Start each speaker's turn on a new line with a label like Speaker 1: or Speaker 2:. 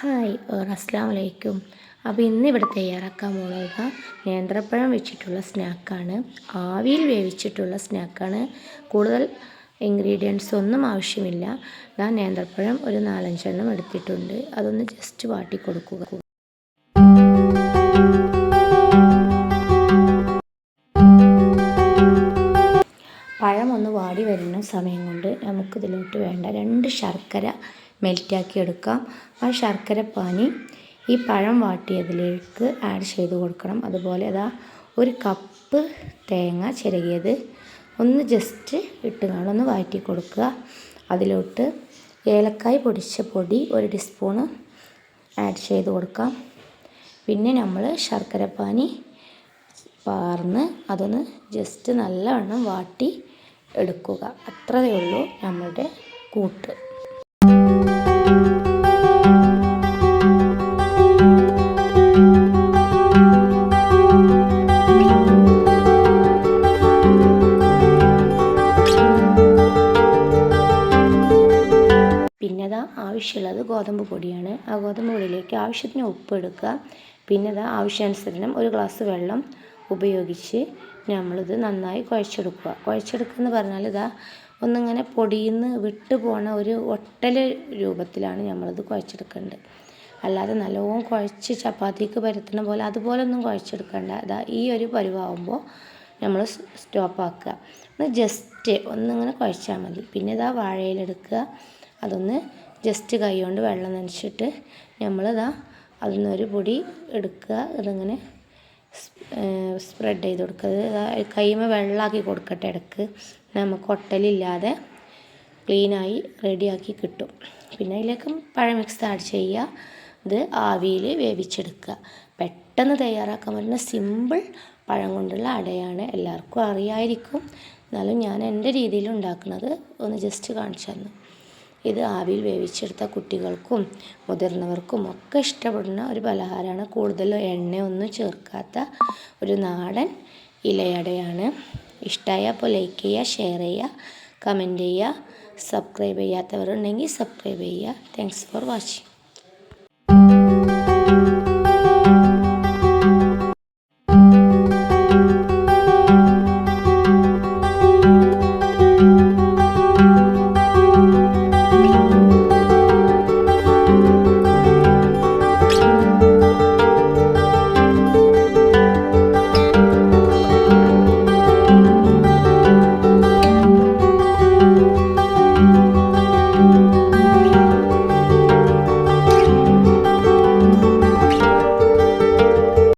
Speaker 1: Hi അസ്സലാമു അലൈക്കും. അപ്പോൾ ഇന്നിവിടെ തയ്യാറാക്കാൻ പോകുന്നത് നേന്ത്രപ്പഴം വെച്ചിട്ടുള്ള സ്നാക്കാണ്. ആവിയിൽ വേവിച്ചിട്ടുള്ള സ്നാക്കാണ്. കൂടുതൽ ഇൻഗ്രീഡിയൻസ് ഒന്നും ആവശ്യമില്ല. ഞാൻ നേന്ത്രപ്പഴം ഒരു 4-5 എണ്ണം എടുത്തിട്ടുണ്ട്. അതൊന്ന് ജസ്റ്റ് വാട്ടി കൊടുക്കുക. പഴം ഒന്ന് വാടി വരുന്ന സമയം കൊണ്ട് നമുക്കിതിലോട്ട് വേണ്ട 2 ശർക്കര മെൽറ്റാക്കി എടുക്കാം. ആ ശർക്കര പാനി ഈ പഴം വാട്ടിയതിലേക്ക് ആഡ് ചെയ്ത് കൊടുക്കണം. അതുപോലെ അതാ 1 കപ്പ് തേങ്ങ ചിരകിയത് ഒന്ന് ജസ്റ്റ് ഒന്ന് വഴറ്റി കൊടുക്കുക. അതിലോട്ട് ഏലക്കായ് പൊടിച്ച പൊടി 1 ടീസ്പൂണ് ആഡ് ചെയ്ത് കൊടുക്കാം. പിന്നെ നമ്മൾ ശർക്കര പാനി പാർന്ന് അതൊന്ന് ജസ്റ്റ് നല്ലവണ്ണം വാട്ടി എടുക്കുക. അത്രയേ ഉള്ളൂ നമ്മളുടെ കൂട്ട്. പിന്നെ ആവശ്യമുള്ളത് ഗോതമ്പ് പൊടിയാണ്. ആ ഗോതമ്പ് പൊടിയിലേക്ക് ആവശ്യത്തിന് ഉപ്പ് എടുക്കുക. പിന്നെ ആവശ്യാനുസരണം 1 ഗ്ലാസ് വെള്ളം ഉപയോഗിച്ച് നമ്മളിത് നന്നായി കുഴച്ചെടുക്കുക. കുഴച്ചെടുക്കുക എന്ന് പറഞ്ഞാൽ ഒന്നിങ്ങനെ പൊടിയിൽ നിന്ന് വിട്ടു പോണ ഒരു ഒട്ടൽ രൂപത്തിലാണ് നമ്മളിത് കുഴച്ചെടുക്കേണ്ടത്. അല്ലാതെ നല്ലോണം കുഴച്ച് ചപ്പാത്തിക്ക് പരത്തുന്ന പോലെ അതുപോലെ ഒന്നും കുഴച്ചെടുക്കേണ്ട. ഈ ഒരു പരുവാകുമ്പോൾ നമ്മൾ സ്റ്റോപ്പാക്കുക. ജസ്റ്റ് ഒന്നിങ്ങനെ കുഴച്ചാൽ മതി. പിന്നെ വാഴയിലെടുക്കുക. അതൊന്ന് ജസ്റ്റ് കൈ കൊണ്ട് വെള്ളം നനച്ചിട്ട് നമ്മളിതാ അതിൽ പൊടി എടുക്കുക. ഇതിങ്ങനെ സ്പ്രെഡ് ചെയ്ത് കൊടുക്കുക. കൈമ വെള്ളമാക്കി കൊടുക്കട്ടെ ഇടയ്ക്ക്. നമുക്ക് ഒട്ടലില്ലാതെ ക്ലീനായി റെഡിയാക്കി കിട്ടും. പിന്നെ അതിലേക്ക് പഴം മിക്സ് ആഡ് ചെയ്യുക. ഇത് ആവിയിൽ വേവിച്ചെടുക്കുക. പെട്ടെന്ന് തയ്യാറാക്കാൻ പറ്റുന്ന സിമ്പിൾ പഴം കൊണ്ടുള്ള അടയാണ്. എല്ലാവർക്കും അറിയായിരിക്കും. എന്നാലും ഞാൻ എൻ്റെ രീതിയിൽ ഉണ്ടാക്കുന്നത് ഒന്ന് ജസ്റ്റ് കാണിച്ചു തന്നു. ഇത് ആവിയിൽ വേവിച്ചെടുത്ത കുട്ടികൾക്കും മുതിർന്നവർക്കും ഒക്കെ ഇഷ്ടപ്പെടുന്ന ഒരു പലഹാരമാണ്. കൂടുതൽ എണ്ണയൊന്നും ചേർക്കാത്ത ഒരു നാടൻ ഇലയടയാണ്. ഇഷ്ടമായ അപ്പോൾ ലൈക്ക് ചെയ്യുക, ഷെയർ ചെയ്യുക, കമൻറ്റ് ചെയ്യുക. സബ്സ്ക്രൈബ് ചെയ്യാത്തവരുണ്ടെങ്കിൽ സബ്സ്ക്രൈബ് ചെയ്യുക. Thanks for watching.